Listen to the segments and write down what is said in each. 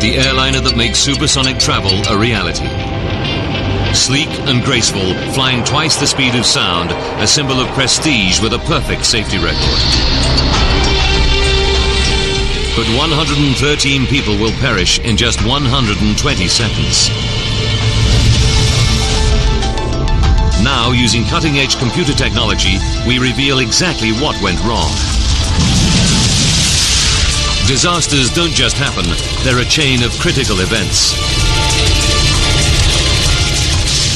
the airliner that makes supersonic travel a reality. Sleek and graceful, flying twice the speed of sound, a symbol of prestige with a perfect safety record. But 113 people will perish in just 120 seconds. Now, using cutting-edge computer technology, we reveal exactly what went wrong. Disasters don't just happen, they're a chain of critical events.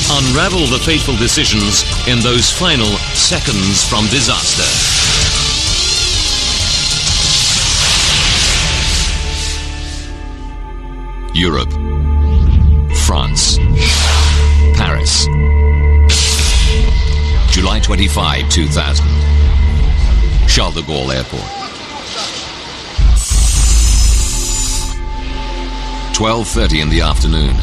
Unravel the fateful decisions in those final seconds from disaster. Europe, France, Paris, July 25, 2000, Charles de Gaulle Airport. 12:30 in the afternoon.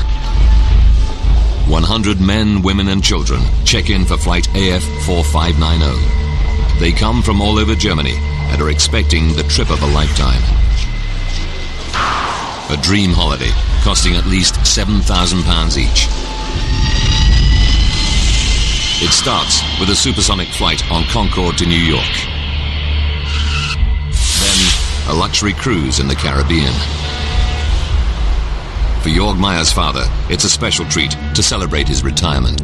100 men, women and children check in for flight AF 4590. They come from all over Germany and are expecting the trip of a lifetime. A dream holiday costing at least £7,000 each. It starts with a supersonic flight on Concorde to New York. Then a luxury cruise in the Caribbean. For Jörg Meyer's father, it's a special treat to celebrate his retirement.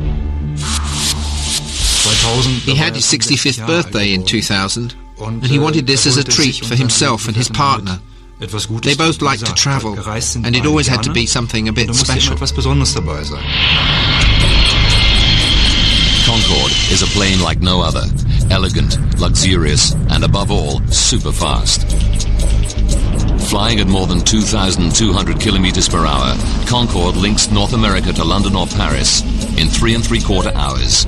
He had his 65th birthday in 2000, and he wanted this as a treat for himself and his partner. They both liked to travel, and it always had to be something a bit special. Concorde is a plane like no other, elegant, luxurious, and above all, super fast. Flying at more than 2,200 kilometers per hour, Concorde links North America to London or Paris in 3 3/4 hours.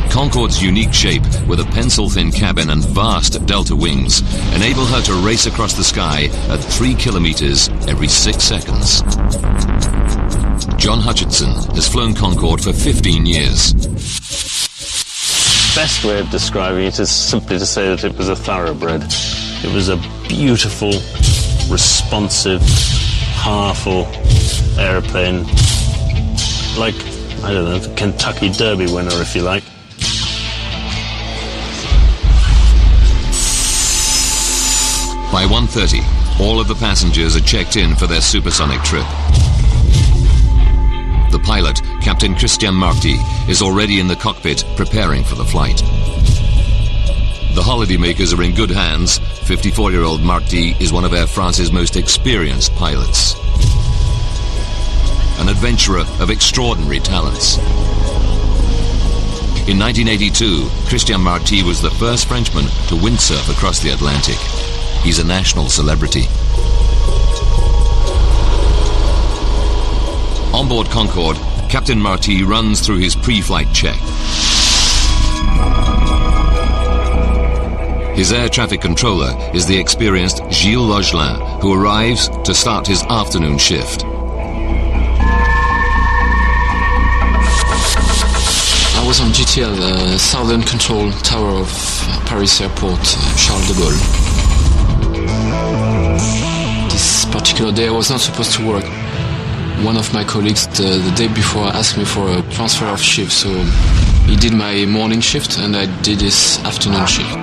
Concorde's unique shape, with a pencil-thin cabin and vast delta wings, enable her to race across the sky at 3 kilometers every 6 seconds. John Hutchinson has flown Concorde for 15 years. Best way of describing it is simply to say that it was a thoroughbred. It was a beautiful, responsive, powerful aeroplane, like, I don't know, the Kentucky Derby winner, if you like. By 1:30, all of the passengers are checked in for their supersonic trip. The pilot, Captain Christian Marty, is already in the cockpit preparing for the flight. The holidaymakers are in good hands. 54-year-old Marty is one of Air France's most experienced pilots. An adventurer of extraordinary talents. In 1982, Christian Marty was the first Frenchman to windsurf across the Atlantic. He's a national celebrity. On board Concorde, Captain Marty runs through his pre-flight check. His air traffic controller is the experienced Gilles Logelin, who arrives to start his afternoon shift. I was on GTL, Southern Control Tower of Paris Airport, Charles de Gaulle. This particular day I was not supposed to work. One of my colleagues the day before asked me for a transfer of shift, so he did my morning shift and I did his afternoon shift.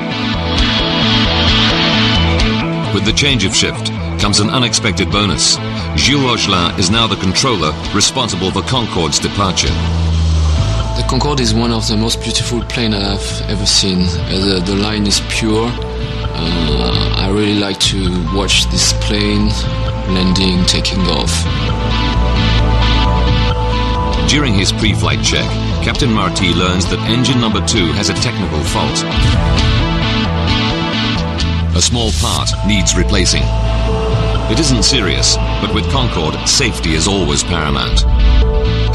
With the change of shift comes an unexpected bonus. Gilles Logelin is now the controller responsible for Concorde's departure. The Concorde is one of the most beautiful planes I've ever seen. The line is pure. I really like to watch this plane landing, taking off. During his pre-flight check, Captain Marty learns that engine number 2 has a technical fault. A small part needs replacing. It isn't serious, but with Concorde, safety is always paramount.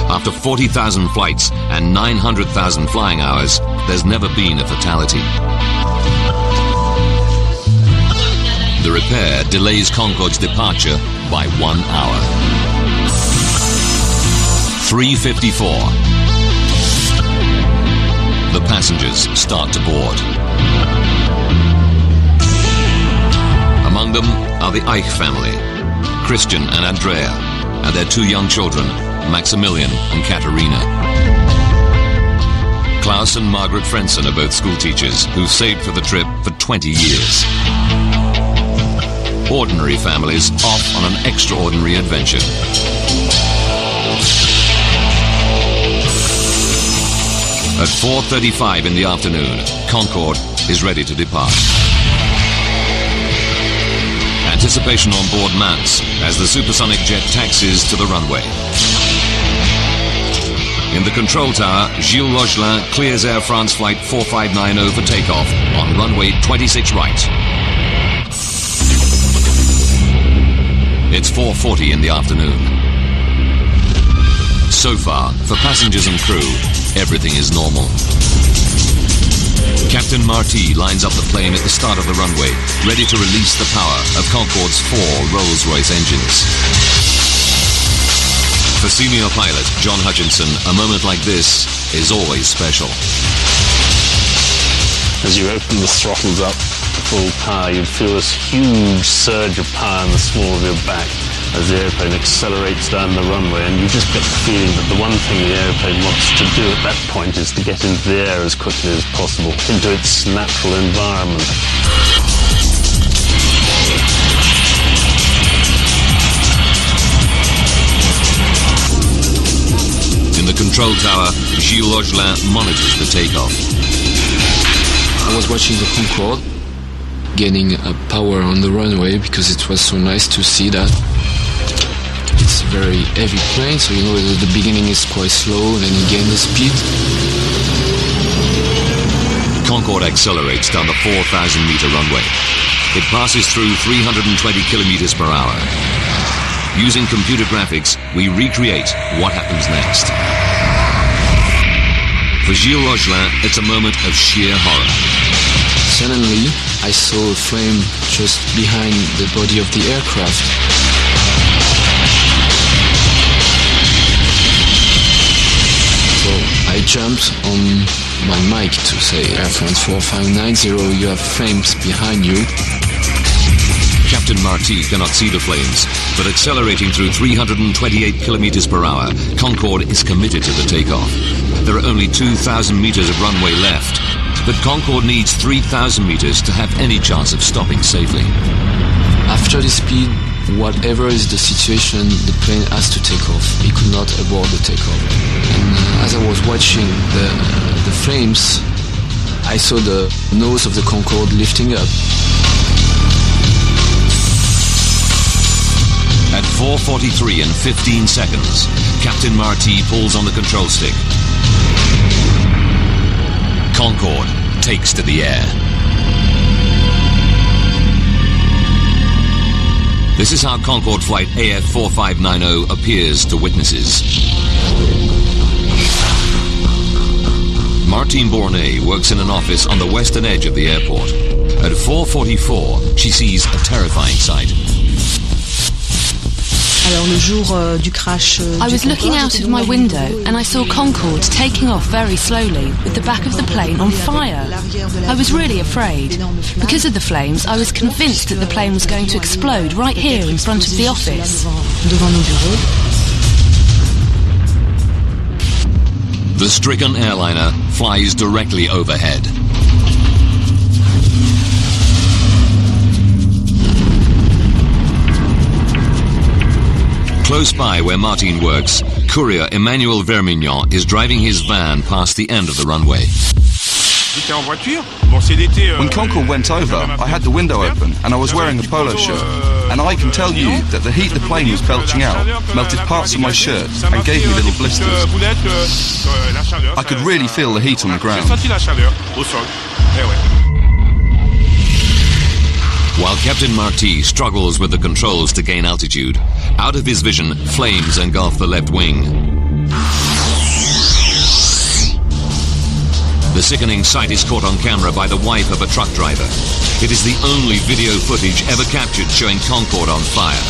After 40,000 flights and 900,000 flying hours, there's never been a fatality. The repair delays Concorde's departure by 1 hour. 3:54. The passengers start to board. Among them are the Eich family. Christian and Andrea, and their 2 young children, Maximilian and Katerina. Klaus and Margaret Frenson are both school teachers who've saved for the trip for 20 years. Ordinary families off on an extraordinary adventure. At 4:35 in the afternoon, Concorde is ready to depart. Anticipation on board mounts as the supersonic jet taxis to the runway. In the control tower, Gilles Logelin clears Air France flight 4590 for takeoff on runway 26 right. It's 4:40 in the afternoon. So far, for passengers and crew, everything is normal. Captain Marty lines up the plane at the start of the runway, ready to release the power of Concorde's 4 Rolls-Royce engines. For senior pilot John Hutchinson, a moment like this is always special. As you open the throttles up to full power, you'd feel this huge surge of power in the small of your back as the airplane accelerates down the runway, and you just get the feeling that the one thing the airplane wants to do at that point is to get into the air as quickly as possible, into its natural environment. In the control tower, Gilles Logelin monitors the takeoff. I was watching the Concorde gaining power on the runway because it was so nice to see that. It's a very heavy plane, so you know at the beginning is quite slow and then you gain the speed. Concorde accelerates down the 4,000-meter runway. It passes through 320 kilometers per hour. Using computer graphics, we recreate what happens next. For Gilles Logelin, it's a moment of sheer horror. Suddenly, I saw a flame just behind the body of the aircraft. So I jumped on my mic to say, Air France 4590, you have flames behind you. Captain Marty cannot see the flames, but accelerating through 328 kilometers per hour, Concorde is committed to the takeoff. There are only 2,000 meters of runway left, but Concorde needs 3,000 meters to have any chance of stopping safely. After the speed, whatever is the situation, the plane has to take off. It could not abort the takeoff. And as I was watching the flames, I saw the nose of the Concorde lifting up. At 4:43 and 15 seconds, Captain Marty pulls on the control stick. Concorde takes to the air. This is how Concorde flight AF 4590 appears to witnesses. Martine Bournet works in an office on the western edge of the airport. At 4:44, she sees a terrifying sight. I was looking out of my window and I saw Concorde taking off very slowly with the back of the plane on fire. I was really afraid. Because of the flames, I was convinced that the plane was going to explode right here in front of the office. The stricken airliner flies directly overhead. Close by where Martine works, courier Emmanuel Vermignon is driving his van past the end of the runway. When Concorde went over, I had the window open and I was wearing a polo shirt. And I can tell you that the heat the plane was belching out melted parts of my shirt and gave me little blisters. I could really feel the heat on the ground. While Captain Marty struggles with the controls to gain altitude, out of his vision, flames engulf the left wing. The sickening sight is caught on camera by the wife of a truck driver. It is the only video footage ever captured showing Concorde on fire.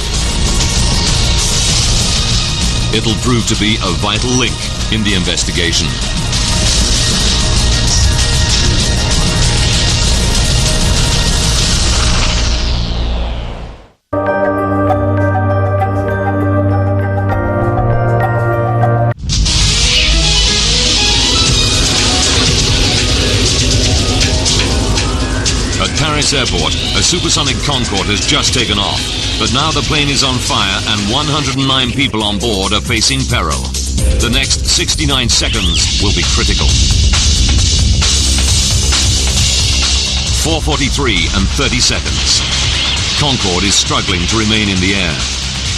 It'll prove to be a vital link in the investigation. Paris airport, a supersonic Concorde has just taken off. But now the plane is on fire and 109 people on board are facing peril. The next 69 seconds will be critical. 4:43 and 30 seconds. Concorde is struggling to remain in the air.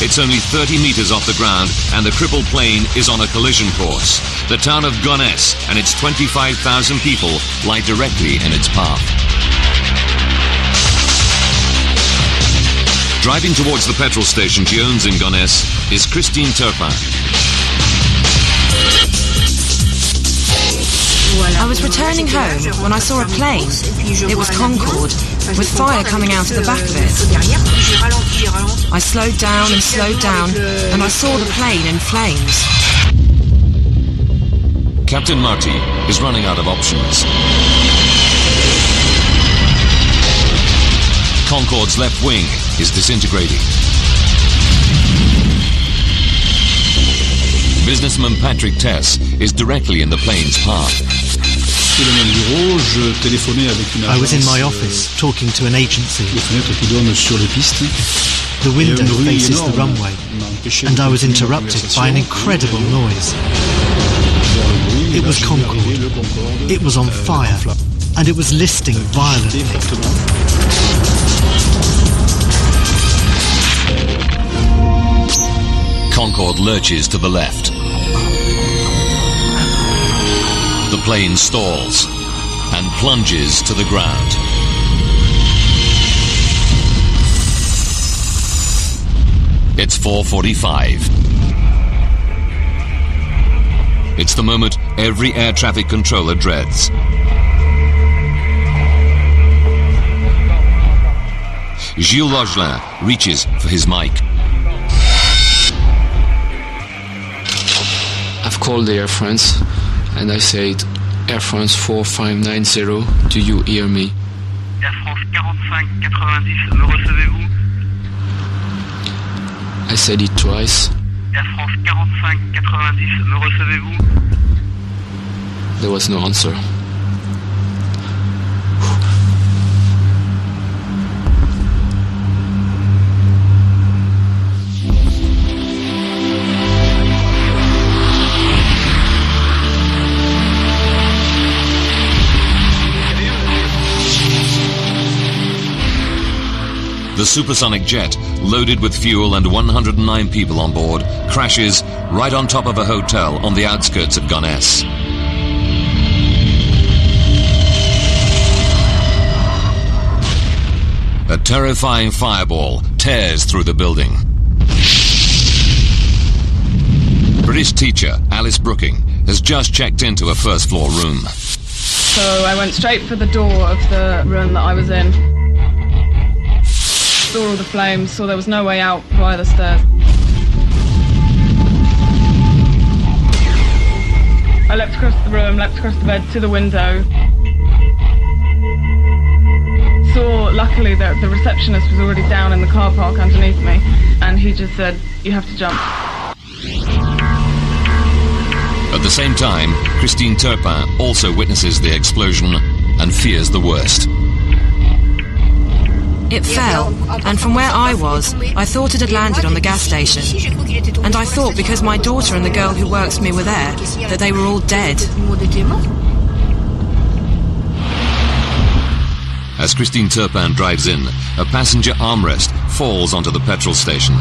It's only 30 meters off the ground and the crippled plane is on a collision course. The town of Gonesse and its 25,000 people lie directly in its path. Driving towards the petrol station she owns in Gonesse is Christine Turpin. I was returning home when I saw a plane. It was Concorde, with fire coming out of the back of it. I slowed down and I saw the plane in flames. Captain Marty is running out of options. Concorde's left wing is disintegrating. Businessman Patrick Tess is directly in the plane's path. I was in my office talking to an agency. The window faces the runway, and I was interrupted by an incredible noise. It was Concorde. It was on fire, and it was listing violently. Concorde lurches to the left. The plane stalls and plunges to the ground. It's 4:45. It's the moment every air traffic controller dreads. Gilles Logelin reaches for his mic. I've called the Air France and I said, Air France 4590, do you hear me? Air France 4590, me recevez-vous? I said it twice. Air France 4590, me recevez-vous? There was no answer. The supersonic jet, loaded with fuel and 109 people on board, crashes right on top of a hotel on the outskirts of Gonesse. A terrifying fireball tears through the building. British teacher Alice Brooking has just checked into a first-floor room. So I went straight for the door of the room that I was in. Saw all the flames, saw there was no way out via the stairs. I leapt across the room, leapt across the bed to the window. Saw, luckily, that the receptionist was already down in the car park underneath me, and he just said, "You have to jump." At the same time, Christine Turpin also witnesses the explosion and fears the worst. It fell, and from where I was, I thought it had landed on the gas station. And I thought because my daughter and the girl who works for me were there, that they were all dead. As Christine Turpin drives in, a passenger armrest falls onto the petrol station.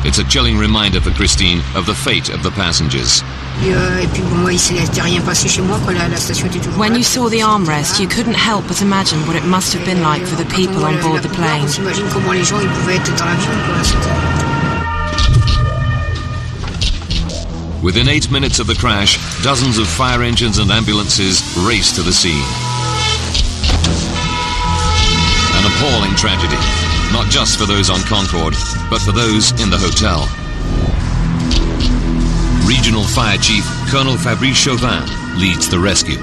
It's a chilling reminder for Christine of the fate of the passengers. When you saw the armrest, you couldn't help but imagine what it must have been like for the people on board the plane. Within 8 minutes of the crash, dozens of fire engines and ambulances race to the scene. An appalling tragedy, not just for those on Concorde, but for those in the hotel. Regional Fire Chief Colonel Fabrice Chauvin leads the rescue.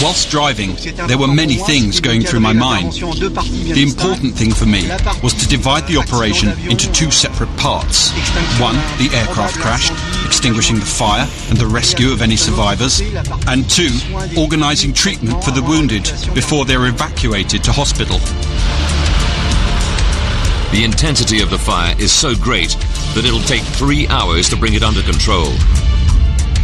Whilst driving, there were many things going through my mind. The important thing for me was to divide the operation into two separate parts. One, the aircraft crashed, extinguishing the fire and the rescue of any survivors, and 2, organising treatment for the wounded before they're evacuated to hospital. The intensity of the fire is so great that it'll take 3 hours to bring it under control.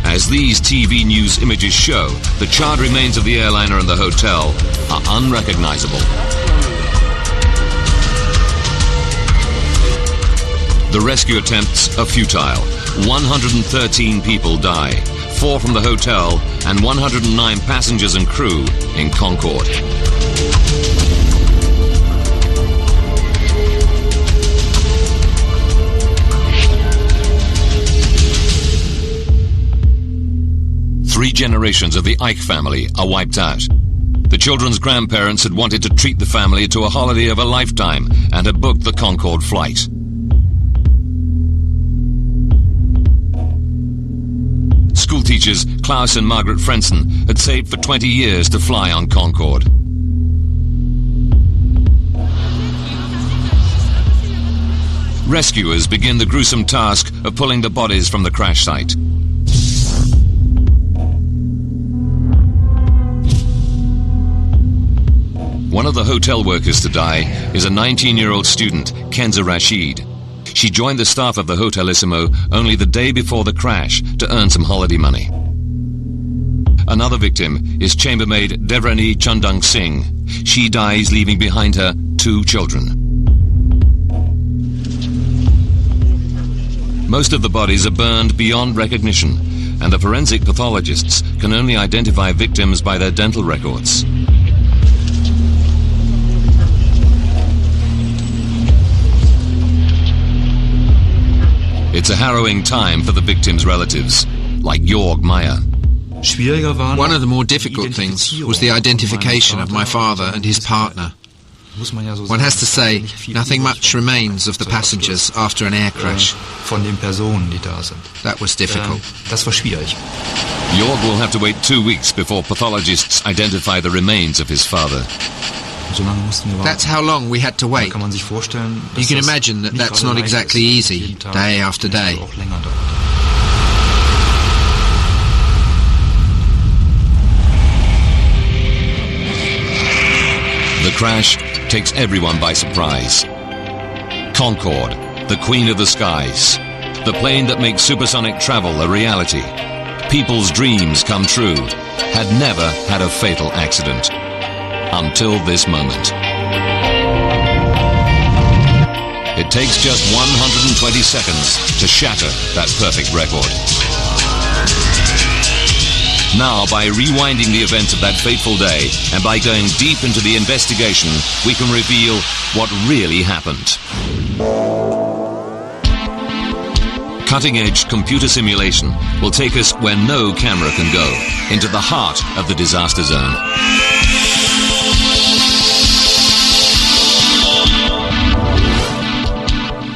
As these TV news images show, the charred remains of the airliner and the hotel are unrecognizable. The rescue attempts are futile. 113 people die, 4 from the hotel and 109 passengers and crew in Concorde. Three generations of the Ike family are wiped out. The children's grandparents had wanted to treat the family to a holiday of a lifetime and had booked the Concorde flight. Schoolteachers Klaus and Margaret Frenson had saved for 20 years to fly on Concorde. Rescuers begin the gruesome task of pulling the bodies from the crash site. One of the hotel workers to die is a 19-year-old student, Kenza Rashid. She joined the staff of the Hotelissimo only the day before the crash to earn some holiday money. Another victim is chambermaid Devrani Chandang Singh. She dies leaving behind her 2 children. Most of the bodies are burned beyond recognition, and the forensic pathologists can only identify victims by their dental records. It's a harrowing time for the victims' relatives, like Jorg Meyer. One of the more difficult things was the identification of my father and his partner. One has to say, nothing much remains of the passengers after an air crash. That was difficult. Jorg will have to wait 2 weeks before pathologists identify the remains of his father. That's how long we had to wait. You can imagine that that's not exactly easy, day after day. The crash takes everyone by surprise. Concorde, the queen of the skies, the plane that makes supersonic travel a reality, people's dreams come true, had never had a fatal accident. Until this moment. It takes just 120 seconds to shatter that perfect record. Now, by rewinding the events of that fateful day and by going deep into the investigation, we can reveal what really happened. Cutting-edge computer simulation will take us where no camera can go, into the heart of the disaster zone.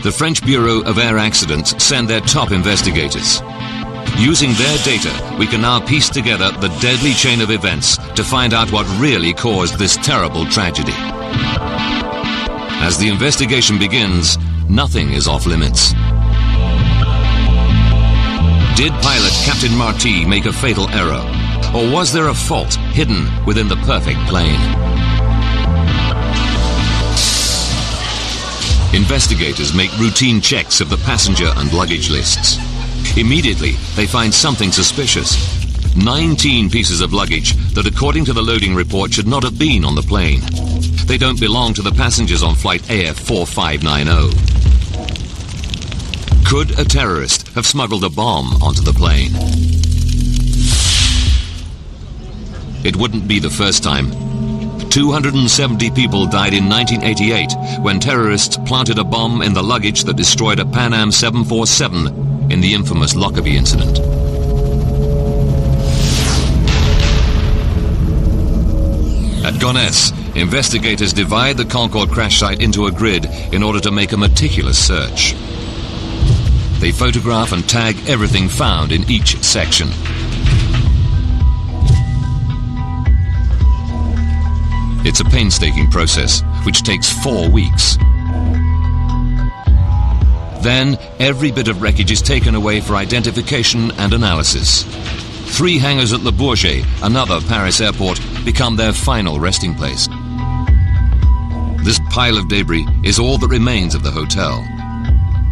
The French Bureau of Air Accidents send their top investigators. Using their data, we can now piece together the deadly chain of events to find out what really caused this terrible tragedy. As the investigation begins, nothing is off limits. Did pilot Captain Marty make a fatal error? Or was there a fault hidden within the perfect plane? Investigators make routine checks of the passenger and luggage lists. Immediately, they find something suspicious. 19 pieces of luggage that, according to the loading report, should not have been on the plane. They don't belong to the passengers on flight AF 4590. Could a terrorist have smuggled a bomb onto the plane? It wouldn't be the first time. 270 people died in 1988 when terrorists planted a bomb in the luggage that destroyed a Pan Am 747 in the infamous Lockerbie incident. At Gonesse, investigators divide the Concorde crash site into a grid in order to make a meticulous search. They photograph and tag everything found in each section. It's a painstaking process, which takes 4 weeks. Then, every bit of wreckage is taken away for identification and analysis. 3 hangars at Le Bourget, another Paris airport, become their final resting place. This pile of debris is all that remains of the hotel.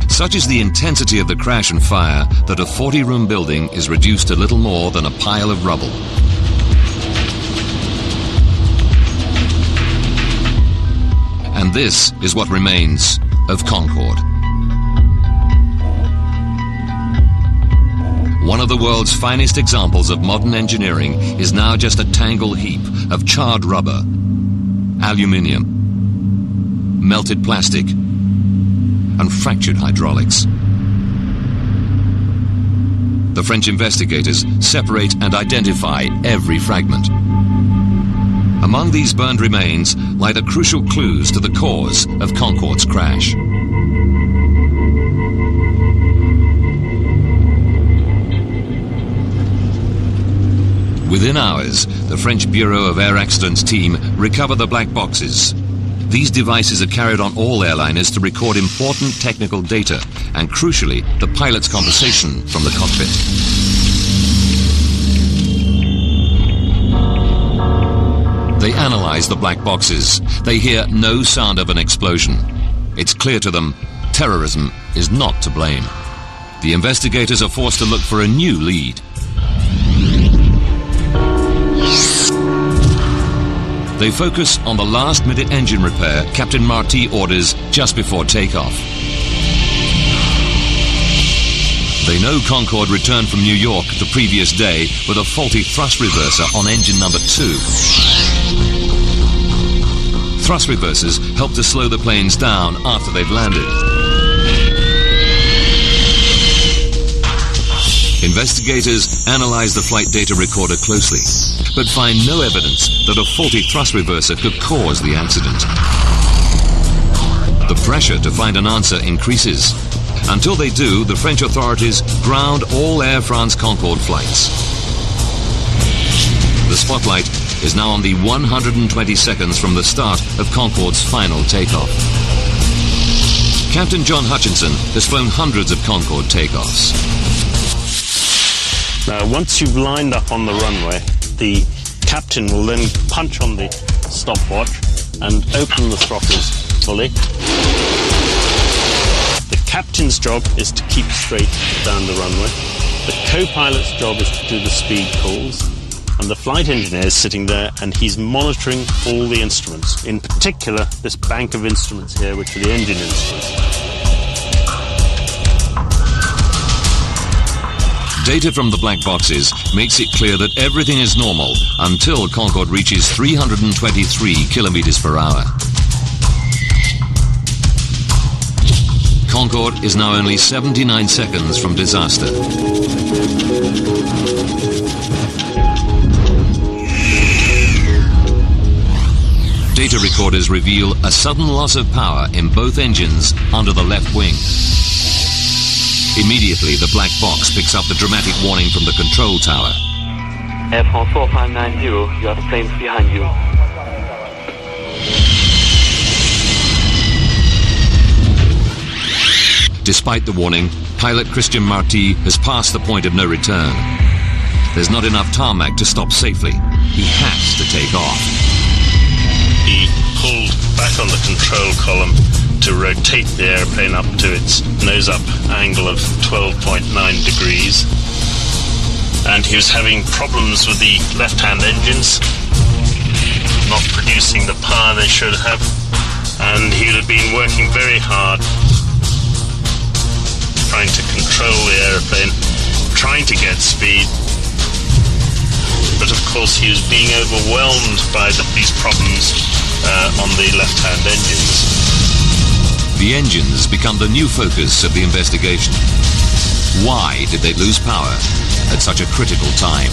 Such is the intensity of the crash and fire that a 40-room building is reduced to little more than a pile of rubble. And this is what remains of Concorde. One of the world's finest examples of modern engineering is now just a tangled heap of charred rubber, aluminium, melted plastic, and fractured hydraulics. The French investigators separate and identify every fragment. Among these burned remains lie the crucial clues to the cause of Concorde's crash. Within hours, the French Bureau of Air Accidents team recover the black boxes. These devices are carried on all airliners to record important technical data and, crucially, the pilot's conversation from the cockpit. They analyze the black boxes. They hear no sound of an explosion. It's clear to them terrorism is not to blame. The investigators are forced to look for a new lead. They focus on the last-minute engine repair Captain Marty orders just before takeoff. They know Concorde returned from New York the previous day with a faulty thrust reverser on engine number 2. Thrust reversers help to slow the planes down after they've landed. Investigators analyze the flight data recorder closely, but find no evidence that a faulty thrust reverser could cause the accident. The pressure to find an answer increases. Until they do, the French authorities ground all Air France Concorde flights. The spotlight is now on the 120 seconds from the start of Concorde's final takeoff. Captain John Hutchinson has flown hundreds of Concorde takeoffs. Now, once you've lined up on the runway, the captain will then punch on the stopwatch and open the throttles fully. The captain's job is to keep straight down the runway. The co-pilot's job is to do the speed calls. And the flight engineer is sitting there and he's monitoring all the instruments. In particular, this bank of instruments here, which are the engine instruments. Data from the black boxes makes it clear that everything is normal until Concorde reaches 323 kilometers per hour. Concorde is now only 79 seconds from disaster. Data recorders reveal a sudden loss of power in both engines under the left wing. Immediately, the black box picks up the dramatic warning from the control tower. Air France 4590, you have planes behind you. Despite the warning, pilot Christian Marty has passed the point of no return. There's not enough tarmac to stop safely. He has to take off. He pulled back on the control column to rotate the airplane up to its nose-up angle of 12.9 degrees. And he was having problems with the left-hand engines, not producing the power they should have. And he would have been working very hard, trying to control the airplane, trying to get speed. But of course he was being overwhelmed by these problems on the left-hand engines. The engines become the new focus of the investigation. Why did they lose power at such a critical time?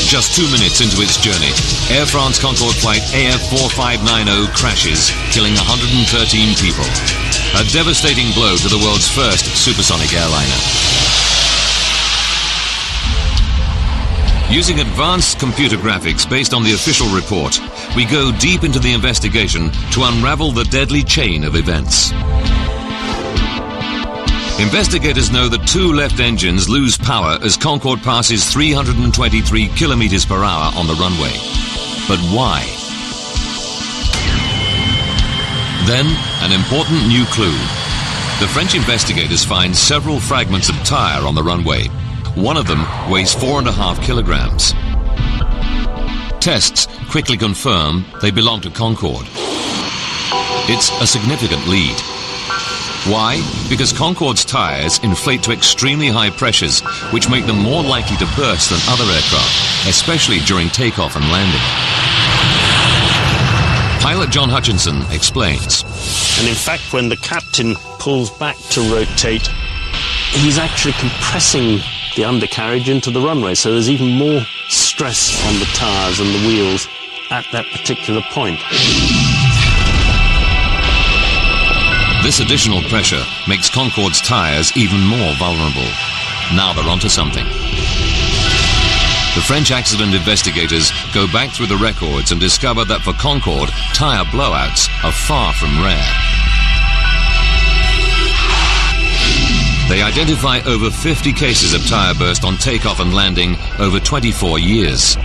Just 2 minutes into its journey, Air France Concorde flight AF 4590 crashes, killing 113 people. A devastating blow to the world's first supersonic airliner. Using advanced computer graphics based on the official report, we go deep into the investigation to unravel the deadly chain of events. Investigators know that two left engines lose power as Concorde passes 323 kilometers per hour on the runway. But why? Then, an important new clue. The French investigators find several fragments of tire on the runway. One of them weighs 4.5 kilograms. Tests quickly confirm they belong to Concorde. It's a significant lead. Why? Because Concorde's tires inflate to extremely high pressures, which make them more likely to burst than other aircraft, especially during takeoff and landing. Pilot John Hutchinson explains. And in fact, when the captain pulls back to rotate, he's actually compressing the undercarriage into the runway, so there's even more stress on the tires and the wheels at that particular point. This additional pressure makes Concorde's tires even more vulnerable. Now they're onto something. The French accident investigators go back through the records and discover that for Concorde, tire blowouts are far from rare. They identify over 50 cases of tire burst on takeoff and landing over 24 years.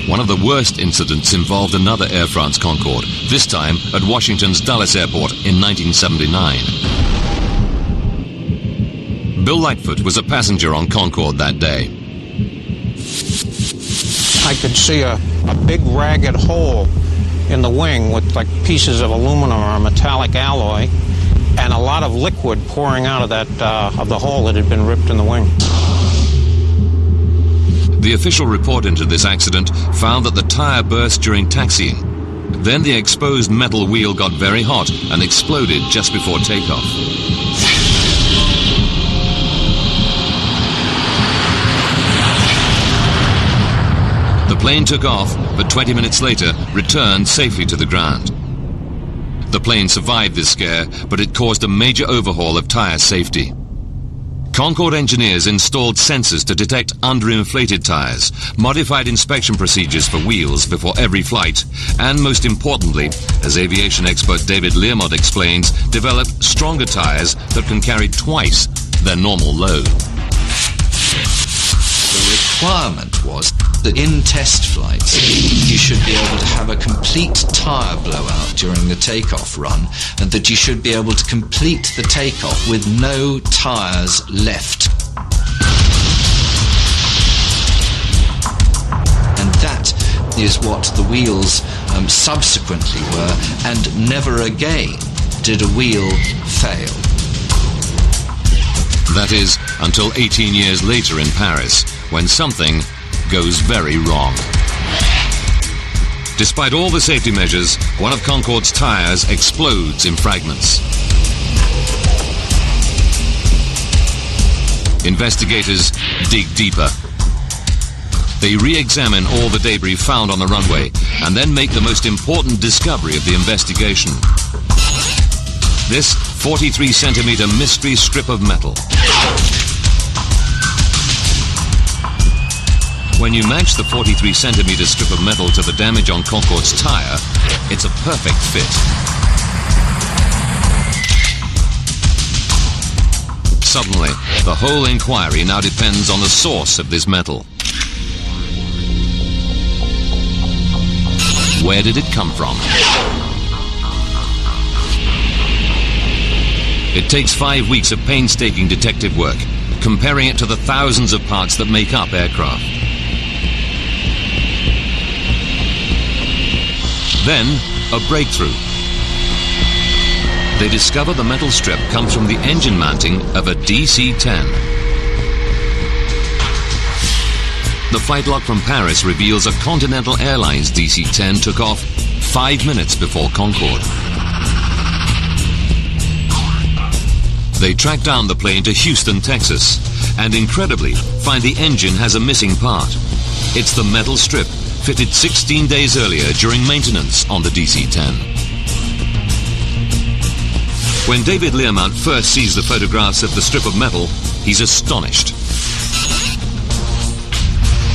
One of the worst incidents involved another Air France Concorde, this time at Washington's Dulles Airport in 1979. Bill Lightfoot was a passenger on Concorde that day. I could see a big ragged hole in the wing with like pieces of aluminum or metallic alloy and a lot of liquid pouring out of that of the hole that had been ripped in the wing. The official report into this accident found that the tire burst during taxiing. Then the exposed metal wheel got very hot and exploded just before takeoff. The plane took off, but 20 minutes later returned safely to the ground. The plane survived this scare, but it caused a major overhaul of tire safety. Concorde engineers installed sensors to detect underinflated tires, modified inspection procedures for wheels before every flight, and most importantly, as aviation expert David Learmont explains, developed stronger tires that can carry twice their normal load. The requirement was that in test flights you should be able to have a complete tyre blowout during the takeoff run, and that you should be able to complete the takeoff with no tyres left. And that is what the wheels subsequently were, and never again did a wheel fail. That is, until 18 years later in Paris, when something goes very wrong. Despite all the safety measures, one of Concorde's tires explodes in fragments. Investigators dig deeper. They re-examine all the debris found on the runway and then make the most important discovery of the investigation. This 43-centimeter mystery strip of metal. When you match the 43-centimeter strip of metal to the damage on Concorde's tire, it's a perfect fit. Suddenly, the whole inquiry now depends on the source of this metal. Where did it come from? It takes 5 weeks of painstaking detective work, comparing it to the thousands of parts that make up aircraft. Then, a breakthrough. They discover the metal strip comes from the engine mounting of a DC-10. The flight log from Paris reveals a Continental Airlines DC-10 took off 5 minutes before Concorde. They track down the plane to Houston, Texas, and incredibly find the engine has a missing part. It's the metal strip fitted 16 days earlier during maintenance on the DC-10. When David Learmount first sees the photographs of the strip of metal, he's astonished.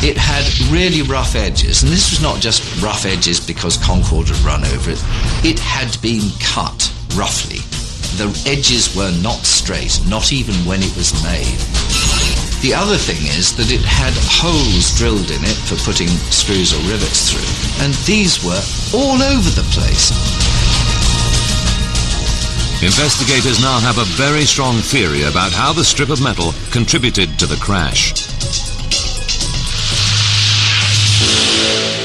It had really rough edges, and this was not just rough edges because Concorde had run over it. It had been cut roughly. The edges were not straight, not even when it was made. The other thing is that it had holes drilled in it for putting screws or rivets through, and these were all over the place. Investigators now have a very strong theory about how the strip of metal contributed to the crash.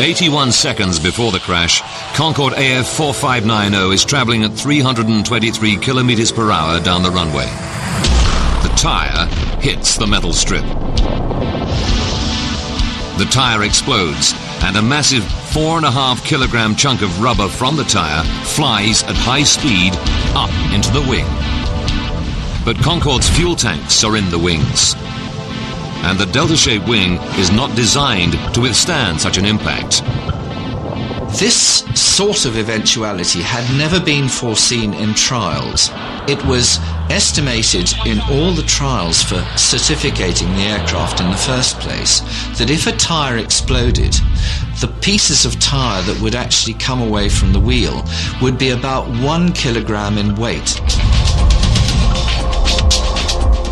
81 seconds before the crash, Concorde AF 4590 is traveling at 323 kilometers per hour down the runway. The tire hits the metal strip. The tire explodes, and a massive 4.5 kilogram chunk of rubber from the tire flies at high speed up into the wing. But Concorde's fuel tanks are in the wings, and the delta-shaped wing is not designed to withstand such an impact. This sort of eventuality had never been foreseen in trials. It was estimated in all the trials for certificating the aircraft in the first place that if a tyre exploded, the pieces of tyre that would actually come away from the wheel would be about 1 kilogram in weight.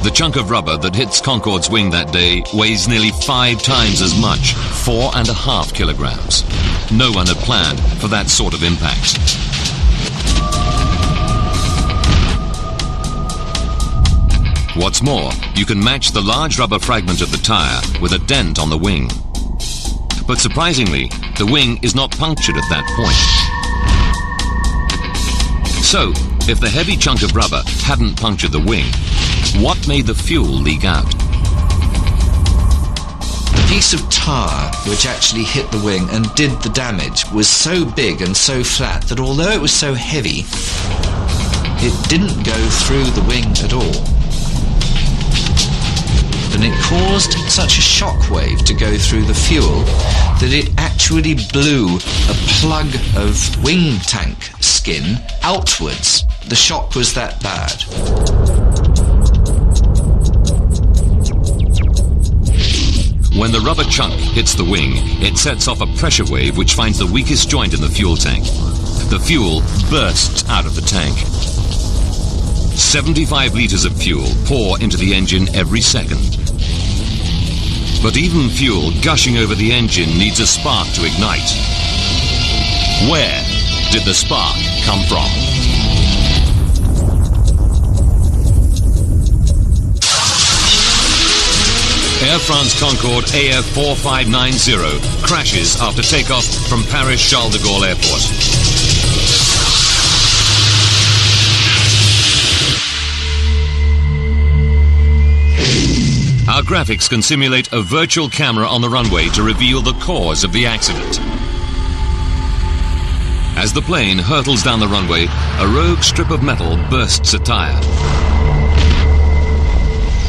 The chunk of rubber that hits Concorde's wing that day weighs nearly 5 times as much, 4.5 kilograms. No one had planned for that sort of impact. What's more, you can match the large rubber fragment of the tire with a dent on the wing. But surprisingly, the wing is not punctured at that point. So, if the heavy chunk of rubber hadn't punctured the wing, what made the fuel leak out? The piece of tar which actually hit the wing and did the damage was so big and so flat that although it was so heavy, it didn't go through the wing at all. And it caused such a shock wave to go through the fuel that it actually blew a plug of wing tank skin outwards. The shock was that bad. When the rubber chunk hits the wing, it sets off a pressure wave which finds the weakest joint in the fuel tank. The fuel bursts out of the tank. 75 litres of fuel pour into the engine every second. But even fuel gushing over the engine needs a spark to ignite. Where did the spark come from? Air France Concorde AF 4590 crashes after takeoff from Paris Charles de Gaulle Airport. Our graphics can simulate a virtual camera on the runway to reveal the cause of the accident. As the plane hurtles down the runway, a rogue strip of metal bursts a tire.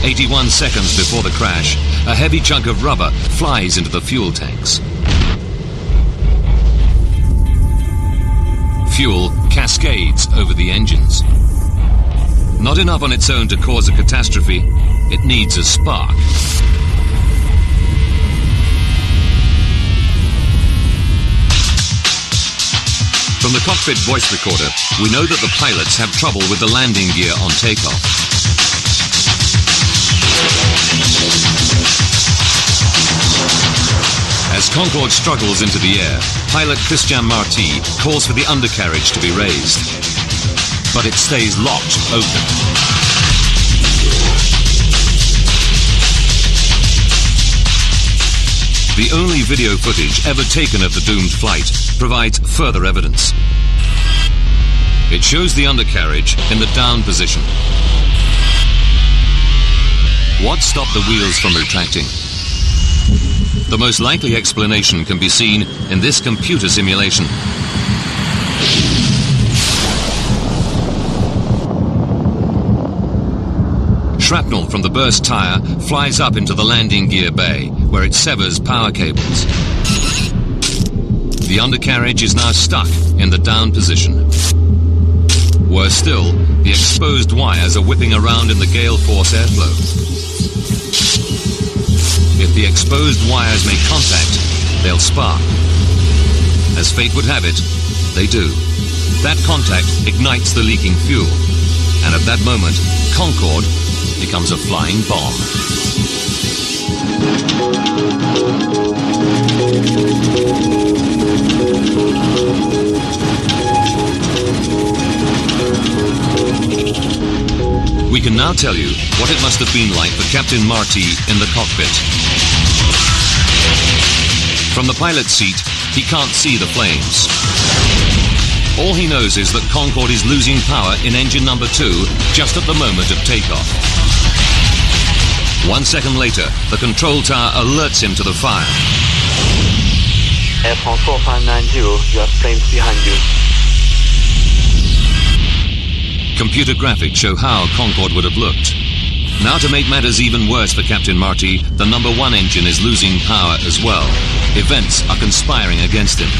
81 seconds before the crash, a heavy chunk of rubber flies into the fuel tanks. Fuel cascades over the engines. Not enough on its own to cause a catastrophe, it needs a spark. From the cockpit voice recorder, we know that the pilots have trouble with the landing gear on takeoff. As Concorde struggles into the air, pilot Christian Marty calls for the undercarriage to be raised. But it stays locked open. The only video footage ever taken of the doomed flight provides further evidence. It shows the undercarriage in the down position. What stopped the wheels from retracting? The most likely explanation can be seen in this computer simulation. Shrapnel from the burst tire flies up into the landing gear bay, where it severs power cables. The undercarriage is now stuck in the down position. Worse still, the exposed wires are whipping around in the gale force airflow. If the exposed wires make contact, they'll spark. As fate would have it, they do. That contact ignites the leaking fuel, and at that moment, Concorde becomes a flying bomb. We can now tell you what it must have been like for Captain Marty in the cockpit. From the pilot's seat, he can't see the flames. All he knows is that Concorde is losing power in engine number 2 just at the moment of takeoff. 1 second later, the control tower alerts him to the fire. Air France 4590, you have flames behind you. Computer graphics show how Concorde would have looked. Now, to make matters even worse for Captain Marty, the number 1 engine is losing power as well. Events are conspiring against him.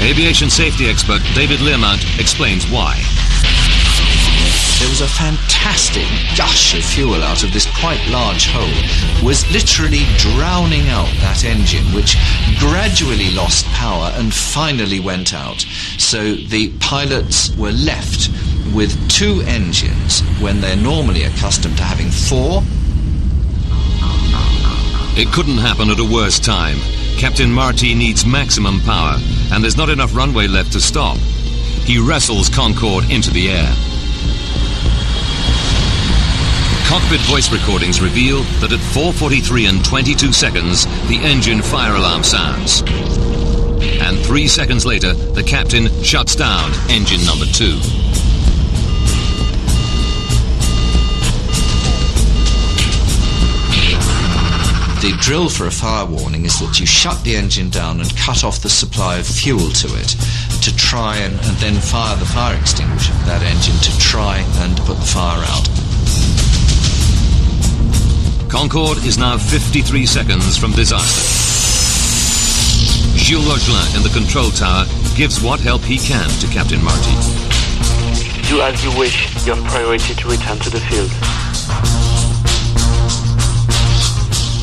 Aviation safety expert David Learmount explains why. There was a fantastic gush of fuel out of this quite large hole. It was literally drowning out that engine, which gradually lost power and finally went out. So the pilots were left with 2 engines when they're normally accustomed to having 4. It couldn't happen at a worse time. Captain Marty needs maximum power, and there's not enough runway left to stop. He wrestles Concorde into the air. Cockpit voice recordings reveal that at 4:43 and 22 seconds, the engine fire alarm sounds. And 3 seconds later, the captain shuts down engine number 2. The drill for a fire warning is that you shut the engine down and cut off the supply of fuel to it to try and then fire the fire extinguisher for that engine to try and put the fire out. Concorde is now 53 seconds from disaster. Gilles Rogelin in the control tower gives what help he can to Captain Marty. Do as you wish. You have priority to return to the field.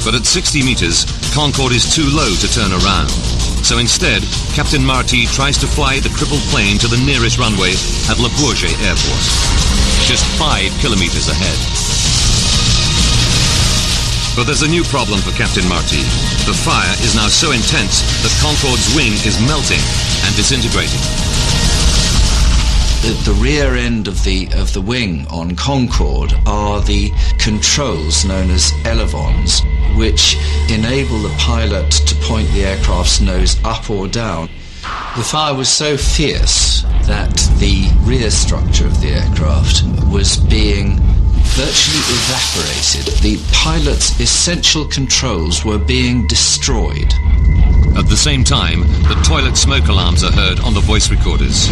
But at 60 meters, Concorde is too low to turn around. So instead, Captain Marty tries to fly the crippled plane to the nearest runway at Le Bourget Airport, just 5 kilometers ahead. But there's a new problem for Captain Marty. The fire is now so intense that Concorde's wing is melting and disintegrating. The rear end of the wing on Concorde are the controls known as elevons, which enable the pilot to point the aircraft's nose up or down. The fire was so fierce that the rear structure of the aircraft was being virtually evaporated. The pilot's essential controls were being destroyed. At the same time, the toilet smoke alarms are heard on the voice recorders.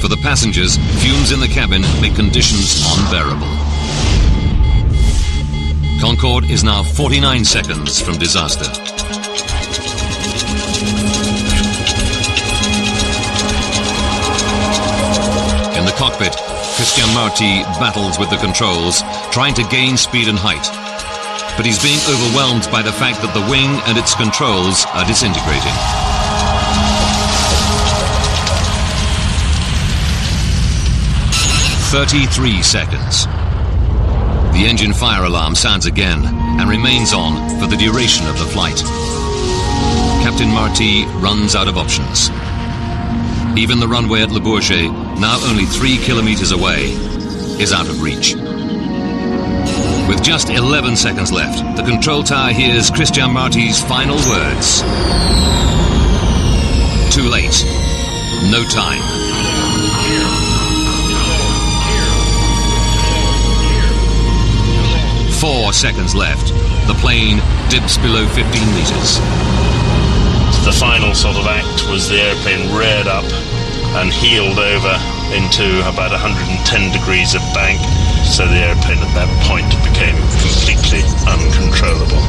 For the passengers, fumes in the cabin make conditions unbearable. Concorde is now 49 seconds from disaster. In the cockpit, Christian Marty battles with the controls, trying to gain speed and height. But he's being overwhelmed by the fact that the wing and its controls are disintegrating. "33 seconds. The engine fire alarm sounds again and remains on for the duration of the flight. Captain Marty runs out of options. Even the runway at Le Bourget, now only 3 kilometers away, is out of reach. With just 11 seconds left, the control tower hears Christian Marty's final words. Too late. No time. Four seconds left. The plane dips below 15 meters. The final sort of act was the airplane reared up and heeled over into about 110 degrees of bank, so the airplane at that point became completely uncontrollable.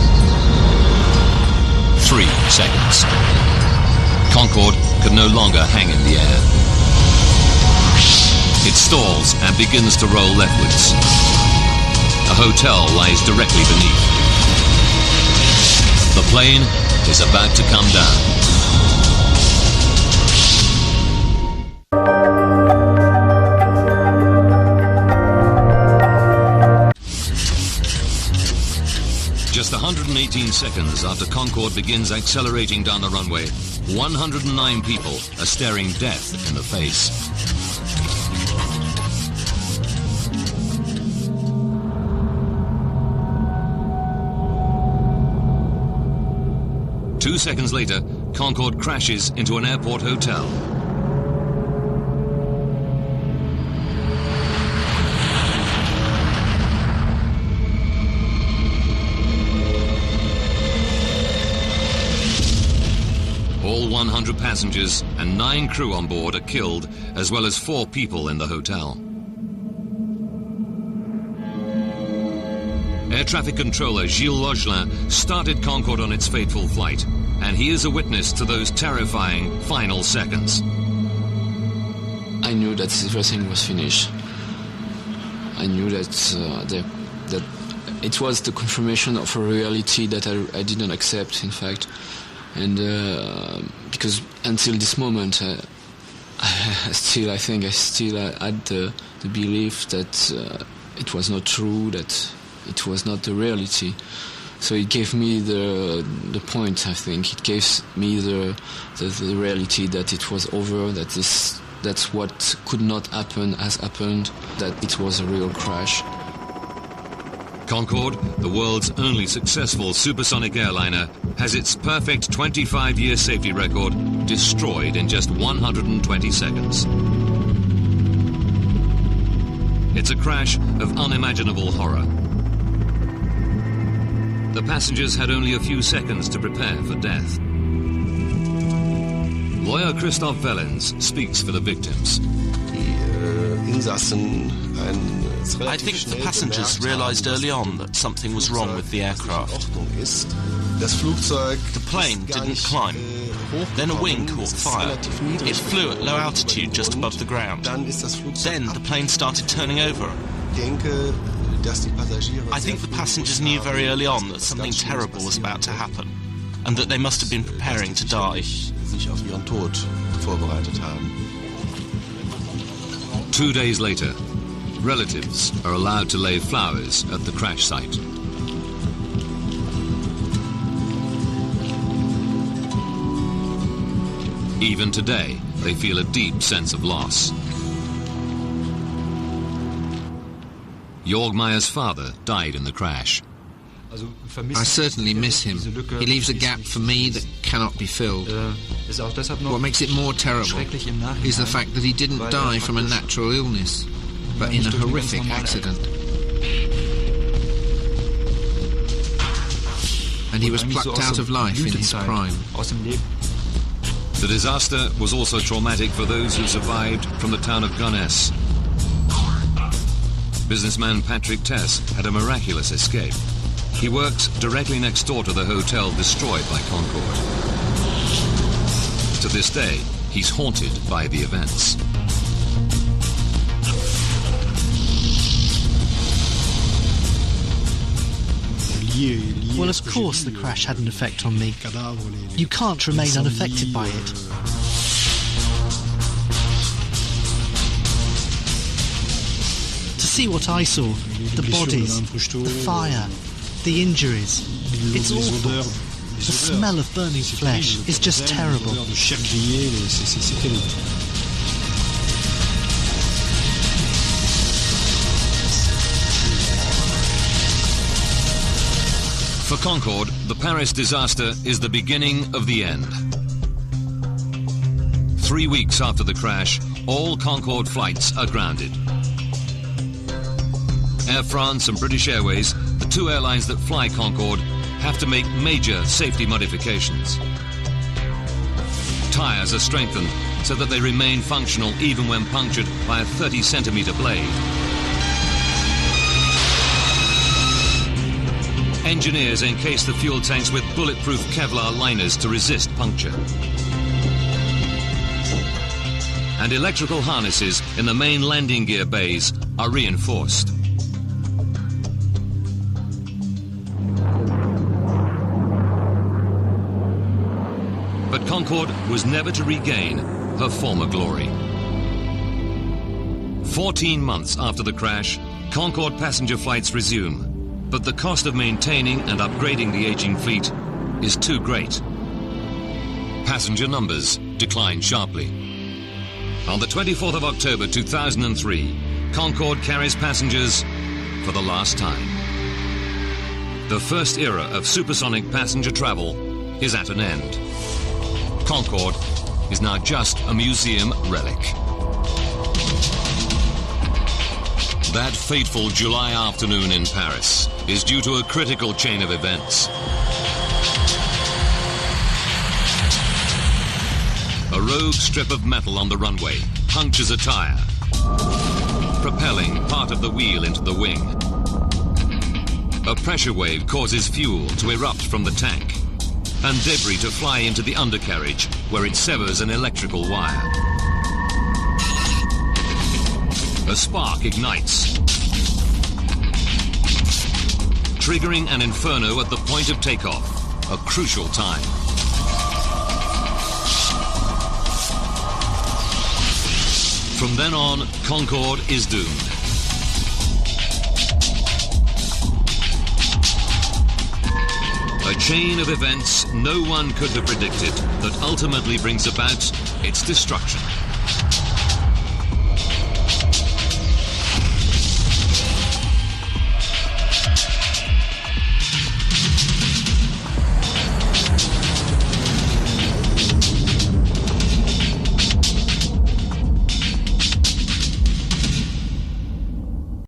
3 seconds. Concorde could no longer hang in the air. It stalls and begins to roll leftwards. A hotel lies directly beneath. The plane is about to come down. Just 118 seconds after Concorde begins accelerating down the runway, 109 people are staring death in the face. Two seconds later, Concorde crashes into an airport hotel. All 100 passengers and 9 crew on board are killed, as well as 4 people in the hotel. Air traffic controller Gilles Logelin started Concorde on its fateful flight, and he is a witness to those terrifying final seconds. I knew that everything was finished. I knew that that it was the confirmation of a reality that I didn't accept, in fact. And because until this moment, I still had the belief that it was not true, that it was not the reality. So it gave me the point. I think it gave me the reality that it was over. That's what could not happen has happened. That it was a real crash. Concorde, the world's only successful supersonic airliner, has its perfect 25-year safety record destroyed in just 120 seconds. It's a crash of unimaginable horror. The passengers had only a few seconds to prepare for death. Lawyer Christoph Wellens speaks for the victims. I think the passengers realized early on that something was wrong with the aircraft. The plane didn't climb. Then a wing caught fire. It flew at low altitude just above the ground. Then the plane started turning over. I think the passengers knew very early on that something terrible was about to happen, and that they must have been preparing to die. 2 days later, relatives are allowed to lay flowers at the crash site. Even today, they feel a deep sense of loss. Jörg Meyer's father died in the crash. I certainly miss him. He leaves a gap for me that cannot be filled. What makes it more terrible is the fact that he didn't die from a natural illness, but in a horrific accident. And he was plucked out of life in his prime. The disaster was also traumatic for those who survived from the town of Gonesse. Businessman Patrick Tess had a miraculous escape. He works directly next door to the hotel destroyed by Concorde. To this day, he's haunted by the events. Well, of course the crash had an effect on me. You can't remain unaffected by it. To see what I saw, the bodies, the fire, the injuries, it's awful. The smell of burning flesh is just terrible. For Concorde, the Paris disaster is the beginning of the end. 3 weeks after the crash, all Concorde flights are grounded. Air France and British Airways, the two airlines that fly Concorde, have to make major safety modifications. Tires are strengthened so that they remain functional even when punctured by a 30-centimeter blade. Engineers encase the fuel tanks with bulletproof Kevlar liners to resist puncture. and electrical harnesses in the main landing gear bays are reinforced. But Concorde was never to regain her former glory. 14 months after the crash, Concorde passenger flights resume, but the cost of maintaining and upgrading the aging fleet is too great. Passenger numbers decline sharply. On the 24th of October 2003, Concorde carries passengers for the last time. The first era of supersonic passenger travel is at an end. Concorde is now just a museum relic. That fateful July afternoon in Paris is due to a critical chain of events. A rogue strip of metal on the runway punctures a tire, propelling part of the wheel into the wing. A pressure wave causes fuel to erupt from the tank, and debris to fly into the undercarriage, where it severs an electrical wire. A spark ignites, triggering an inferno at the point of takeoff, a crucial time. From then on, Concorde is doomed. A chain of events no one could have predicted that ultimately brings about its destruction.